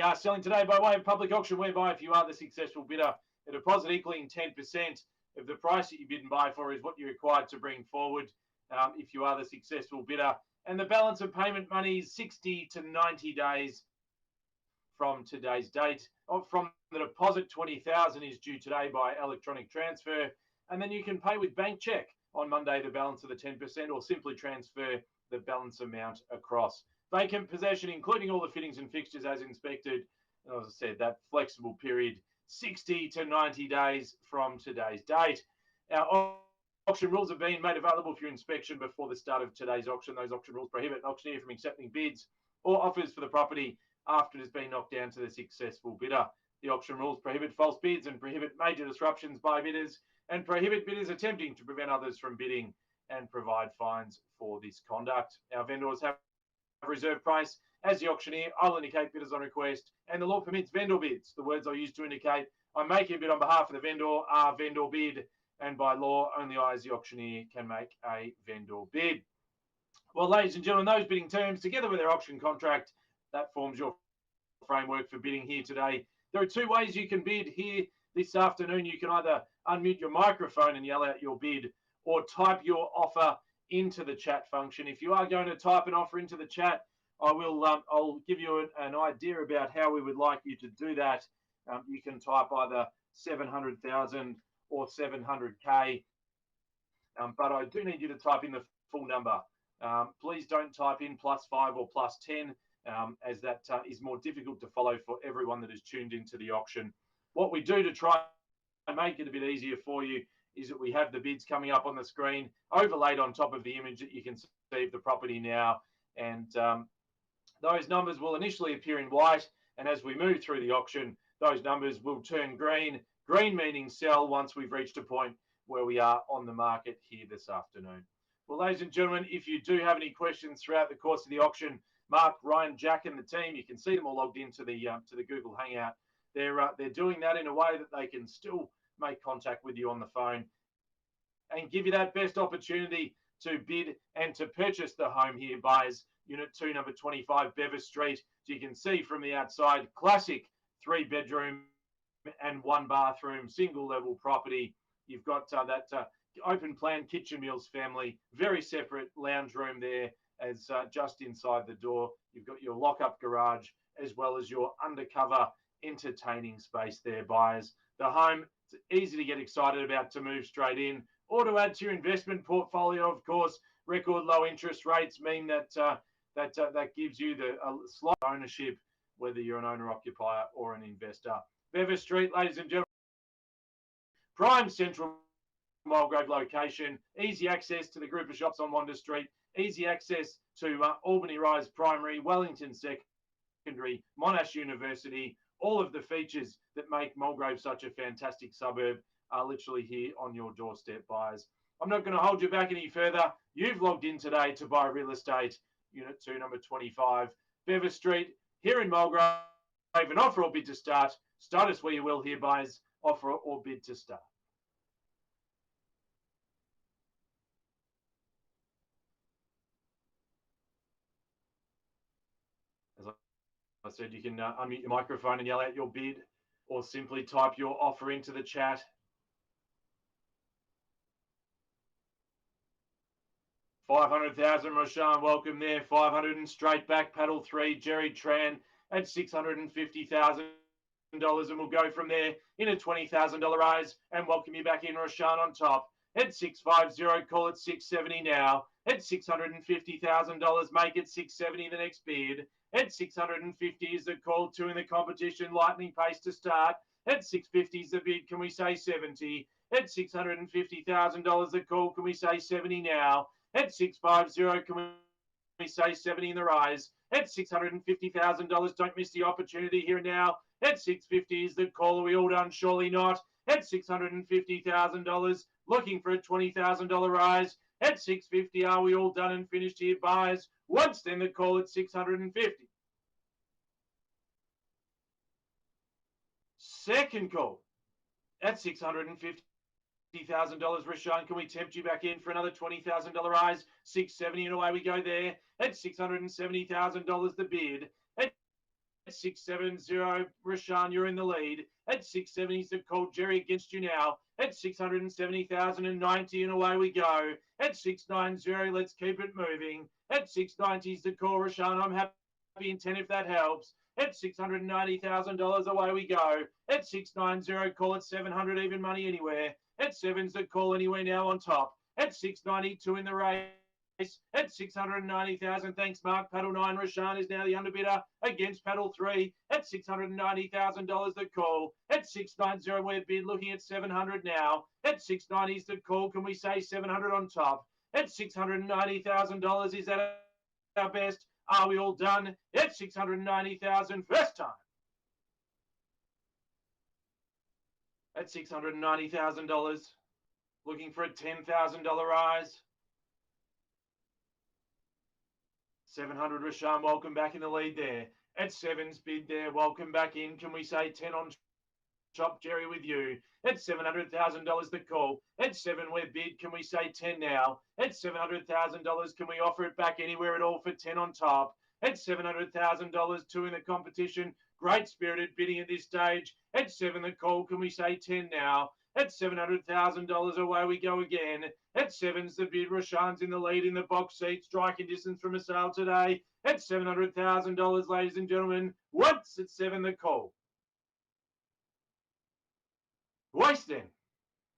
are selling today by way of public auction, whereby if you are the successful bidder, a deposit equaling 10% of the price that you bid and buy for is what you're required to bring forward if you are the successful bidder. And the balance of payment money is 60 to 90 days from today's date. From the deposit, 20,000 is due today by electronic transfer, and then you can pay with bank check on Monday the balance of the 10%, or simply transfer the balance amount across. Vacant possession, including all the fittings and fixtures as inspected. And as I said, that flexible period, 60 to 90 days from today's date. Our auction rules have been made available for your inspection before the start of today's auction. Those auction rules prohibit an auctioneer from accepting bids or offers for the property after it has been knocked down to the successful bidder. The auction rules prohibit false bids and prohibit major disruptions by bidders, and prohibit bidders attempting to prevent others from bidding, and provide fines for this conduct. Our vendors have a reserve price. As the auctioneer, I'll indicate bidders on request, and the law permits vendor bids. The words I use to indicate I'm making a bid on behalf of the vendor are vendor bid, and by law, only I as the auctioneer can make a vendor bid. Well, ladies and gentlemen, those bidding terms, together with their auction contract, that forms your framework for bidding here today. There are two ways you can bid here this afternoon. You can either unmute your microphone and yell out your bid, or type your offer into the chat function. If you are going to type an offer into the chat, I'll give you an idea about how we would like you to do that. You can type either 700,000 or 700K, but I do need you to type in the full number. Please don't type in +5 or +10, as that is more difficult to follow for everyone that is tuned into the auction. What we do to try and make it a bit easier for you is that we have the bids coming up on the screen, overlaid on top of the image that you can see of the property now. And those numbers will initially appear in white, and as we move through the auction, those numbers will turn green. Green meaning sell once we've reached a point where we are on the market here this afternoon. Well, ladies and gentlemen, if you do have any questions throughout the course of the auction, Mark, Ryan, Jack, and the team, you can see them all logged into the Google Hangout. They're doing that in a way that they can still make contact with you on the phone and give you that best opportunity to bid and to purchase the home here. Buyers, Unit 2, number 25, Bevis Street. So you can see from the outside, classic 3-bedroom and 1-bathroom, single-level property. You've got that open plan kitchen meals family, very separate lounge room there as just inside the door. You've got your lock-up garage as well as your undercover entertaining space there, buyers. The home, it's easy to get excited about, to move straight in or to add to your investment portfolio. Of course, record low interest rates mean that that gives you the slight ownership, whether you're an owner-occupier or an investor. Bevis Street, ladies and gentlemen, prime central Mulgrave location, easy access to the group of shops on Wanda Street, easy access to Albany Rise Primary, Wellington Secondary, Monash University. All of the features that make Mulgrave such a fantastic suburb are literally here on your doorstep, buyers. I'm not going to hold you back any further. You've logged in today to buy real estate, Unit 2, number 25, Bevis Street, here in Mulgrave. An offer or bid to start. Start us where you will here, buyers. Offer or bid to start. As I said, you can unmute your microphone and yell out your bid, or simply type your offer into the chat. $500,000, Roshan, welcome there. 500 and straight back, paddle 3, Jerry Tran at $650,000, and we'll go from there in a $20,000 rise and welcome you back in, Roshan, on top. At 650, call it 670 now. At $650,000, make it 670 the next bid. At 650 is the call, 2 in the competition, lightning pace to start. At 650 is the bid, can we say 70? At $650,000 the call, can we say 70 now? At 650, can we say 70 in the rise? At $650,000, don't miss the opportunity here now. At 650 is the call, are we all done? Surely not. At $650,000, looking for a $20,000 rise. At 650, are we all done and finished here, buyers? Once then the call at 650. Second call at $650,000, Rashawn, can we tempt you back in for another $20,000 rise? 670 and away we go there. At $670,000 the bid. At At 670, Rashan, you're in the lead. At 670, the call. Jerry against you now. At 670,090, and away we go. At 690, let's keep it moving. At 690 is the call, Rashan. I'm happy in 10 if that helps. At $690,000, away we go. At 690, call it 700, even money anywhere. At 7's the call, anywhere now on top. At 692 in the race. At 690,000, thanks Mark. Paddle 9, Rashan is now the underbidder against Paddle 3. At $690,000 the call. At 690 we're bid looking at 700 now. At 690 is the call. Can we say 700 on top? At $690,000, is that our best? Are we all done? At 690,000, first time. At $690,000, looking for a $10,000 rise. 700, Rashan, welcome back in the lead there. At 7's bid there, welcome back in. Can we say 10 on top, Jerry, with you? At $700,000 the call. At 7 we're bid. Can we say 10 now? At $700,000, can we offer it back anywhere at all for 10 on top? At $700,000, 2 in the competition. Great spirited bidding at this stage. At 7 the call. Can we say 10 now? At $700,000, away we go again. At 7's the bid. Rashan's in the lead in the box seat. Striking distance from a sale today. At $700,000, ladies and gentlemen. Once at 7 the call. Wasting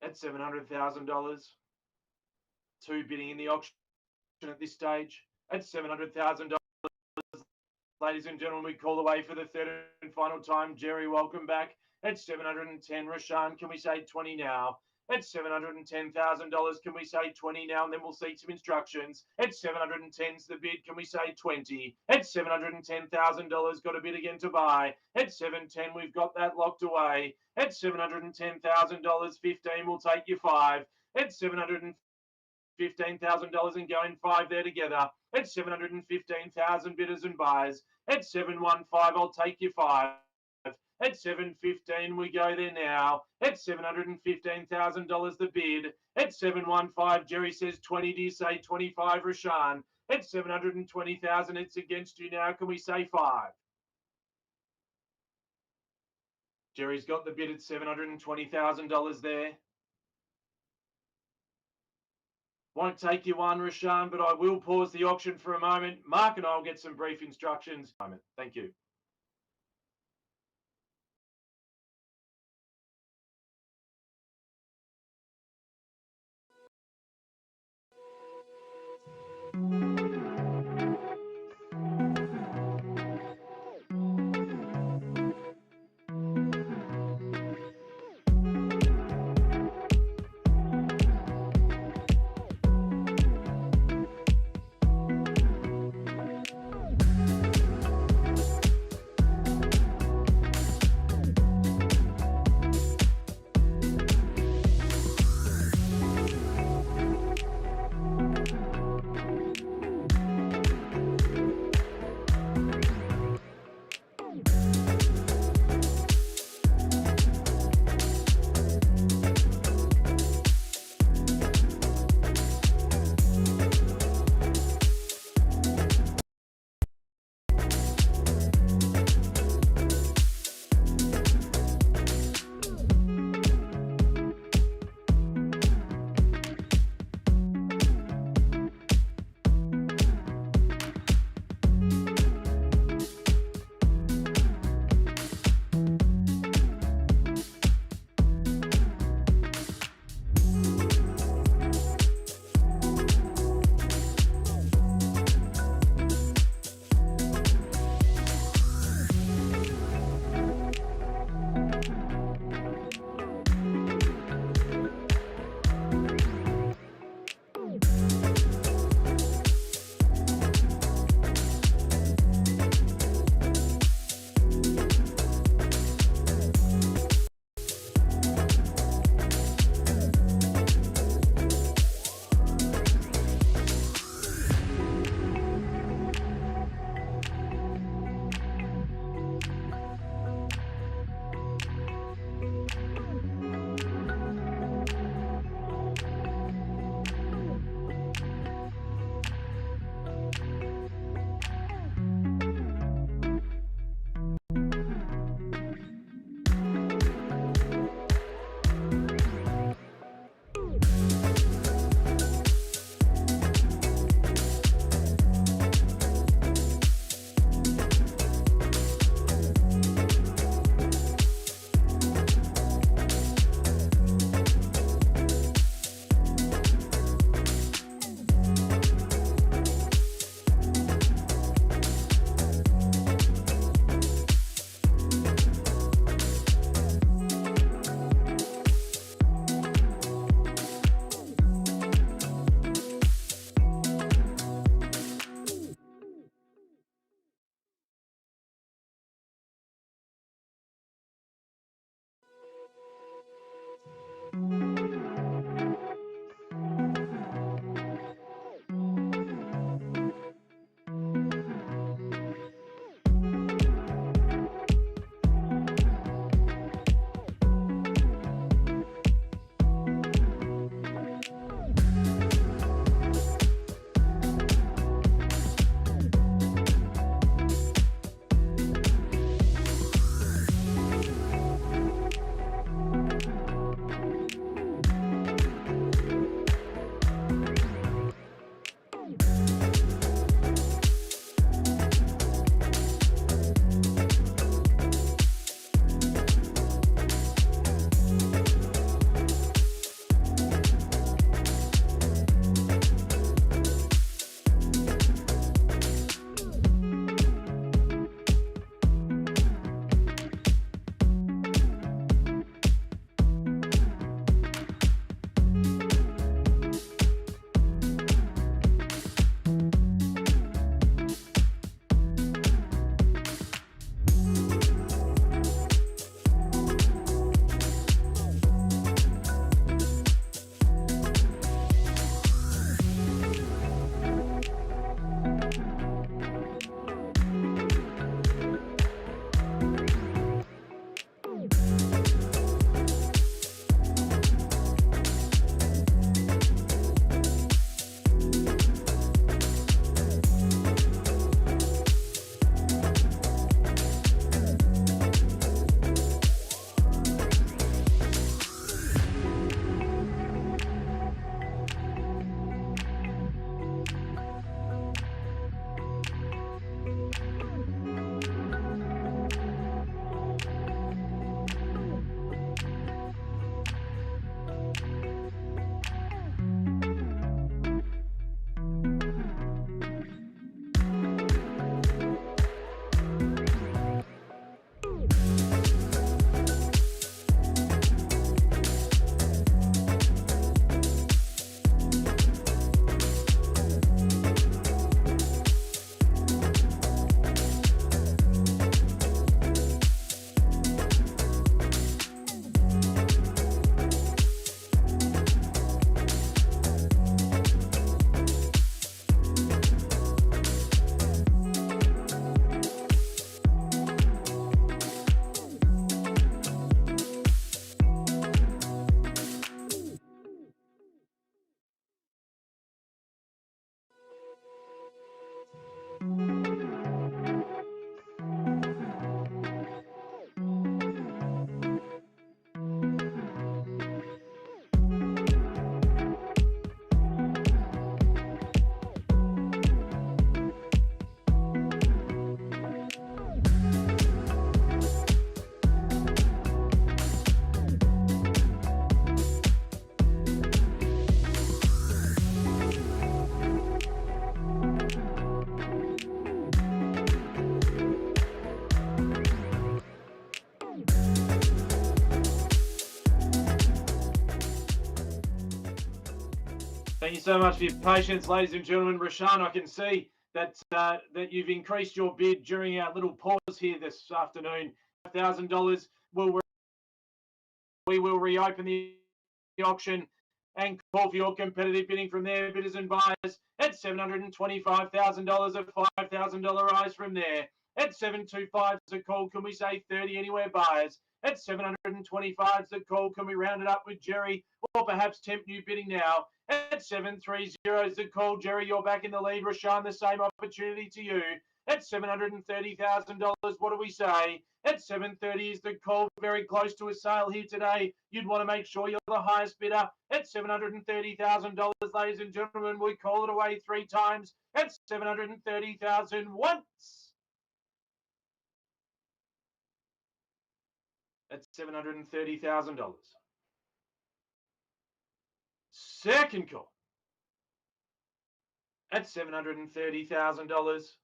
at $700,000. 2 bidding in the auction at this stage. At $700,000. Ladies and gentlemen, we call away for the third and final time. Jerry, welcome back. At 710, Rashan, can we say 20 now? At $710,000, can we say 20 now? And then we'll see some instructions. At 710's the bid, can we say 20? At $710,000, got a bid again to buy. At 710, we've got that locked away. At $710,000, 15 will take you 5. At $715,000 and going 5 there together. At 715,000 bidders and buyers. At 715, I'll take you 5. At 715, we go there now. At $715,000 the bid. At 715, Jerry says 20. Do you say 25, Rashan? At 720,000, it's against you now. Can we say 5? Jerry's got the bid at $720,000 there. Won't take you 1, Rashan, but I will pause the auction for a moment. Mark and I will get some brief instructions. Thank you. Thank you so much for your patience, ladies and gentlemen. Rashan, I can see that that you've increased your bid during our little pause here this afternoon. $1,000. We will reopen the auction and call for your competitive bidding from there, bidders and buyers, at $725,000, a $5,000 rise from there. At 725 is a call. Can we say 30 anywhere, buyers? At 725 is a call. Can we round it up with Jerry or perhaps tempt new bidding now? At 730 is the call. Jerry, you're back in the lead. Rashan, the same opportunity to you. At $730,000, what do we say? At 730 is the call, very close to a sale here today. You'd want to make sure you're the highest bidder. At $730,000, ladies and gentlemen, we call it away 3 times. At $730,000 once. At $730,000. Second call. At $730,000.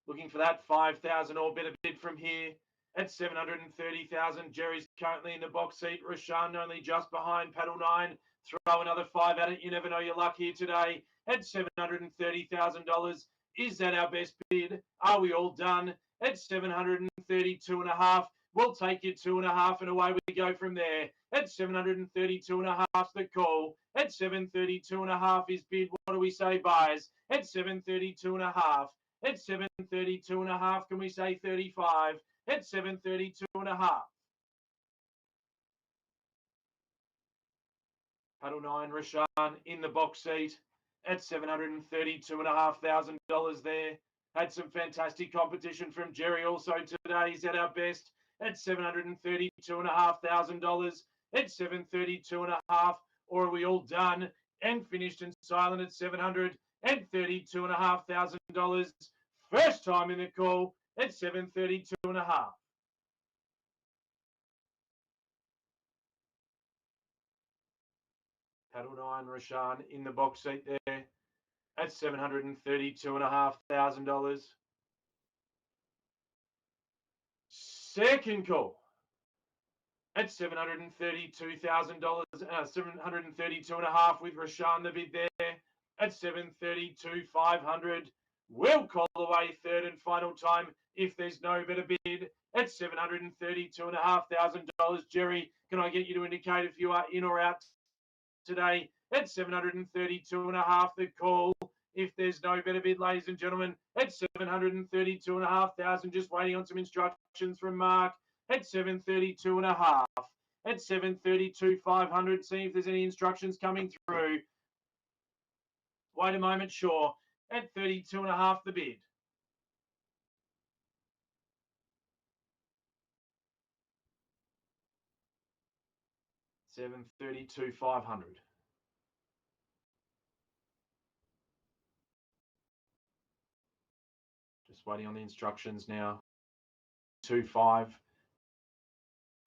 Looking for that 5,000 or better bid from here. At 730,000, Jerry's currently in the box seat. Rashan only just behind. Paddle 9. Throw another 5 at it. You never know your luck here today. At $730,000. Is that our best bid? Are we all done? At 732.5. We'll take you 2.5 and away we go from there. At 732.5 the call. At 732.5 is bid. What do we say, buyers? At 732.5. At 732.5, can we say 35? At 732.5. Paddle 9, Rashan in the box seat at $732,500 there. Had some fantastic competition from Jerry also today. He's at our best at $732,500 at 732.5, or are we all done and finished and silent at $732,500? First time in the call at 732.5. Paddle 9, Rashan in the box seat there at $732,500. Second call at $732,000, $732.5 with Rashan the bid there at $732,500. We'll call away third and final time if there's no better bid at $732,500. Jerry, can I get you to indicate if you are in or out today at $732.5 the call? If there's no better bid, ladies and gentlemen, at $732,500, just waiting on some instructions from Mark at $732.5. At $732,500, see if there's any instructions coming through. Wait a moment, sure. At $32.5 the bid. $732,500. Just waiting on the instructions now. 2.5.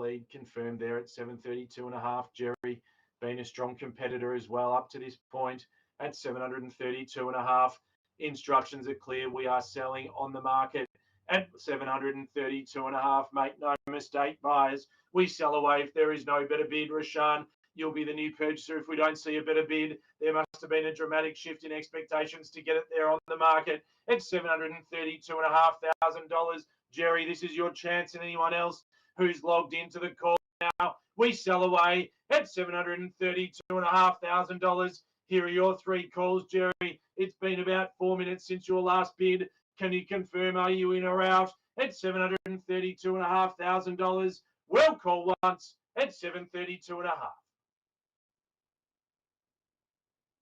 Lead confirmed there at 732.5. Jerry being a strong competitor as well up to this point at 732.5. Instructions are clear. We are selling on the market at 732.5. Make no mistake, buyers. We sell away if there is no better bid. Rashan, you'll be the new purchaser if we don't see a better bid. There must have been a dramatic shift in expectations to get it there on the market at $732,500. Jerry, this is your chance, and anyone else who's logged into the call now, we sell away at $732,500. Here are your 3 calls, Jerry. It's been about 4 minutes since your last bid. Can you confirm, are you in or out at $732,500? We'll call once at $732.5.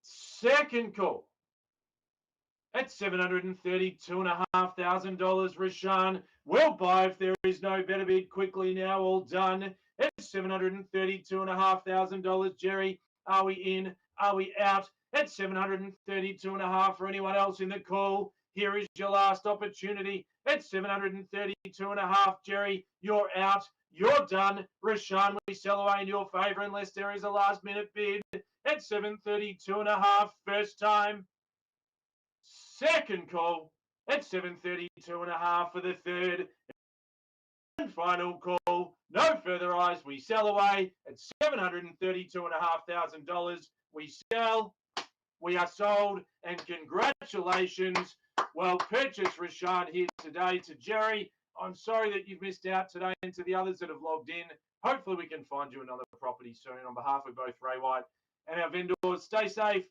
Second call at $732,500. Rashan, we'll buy if there is no better bid. Quickly now, all done at $732,500. Jerry, are we in? Are we out at $732.5 for anyone else in the call? Here is your last opportunity at $732.5. Jerry, you're out. You're done. Rashan, we sell away in your favour unless there is a last minute bid at $732.5. First time. Second call at $732.5 for the third and final call. No further eyes. We sell away at $732,500. We sell, we are sold, and congratulations. Well, purchase Rashaad here today. To Jerry, I'm sorry that you've missed out today, and to the others that have logged in, hopefully we can find you another property soon. On behalf of both Ray White and our vendors, stay safe.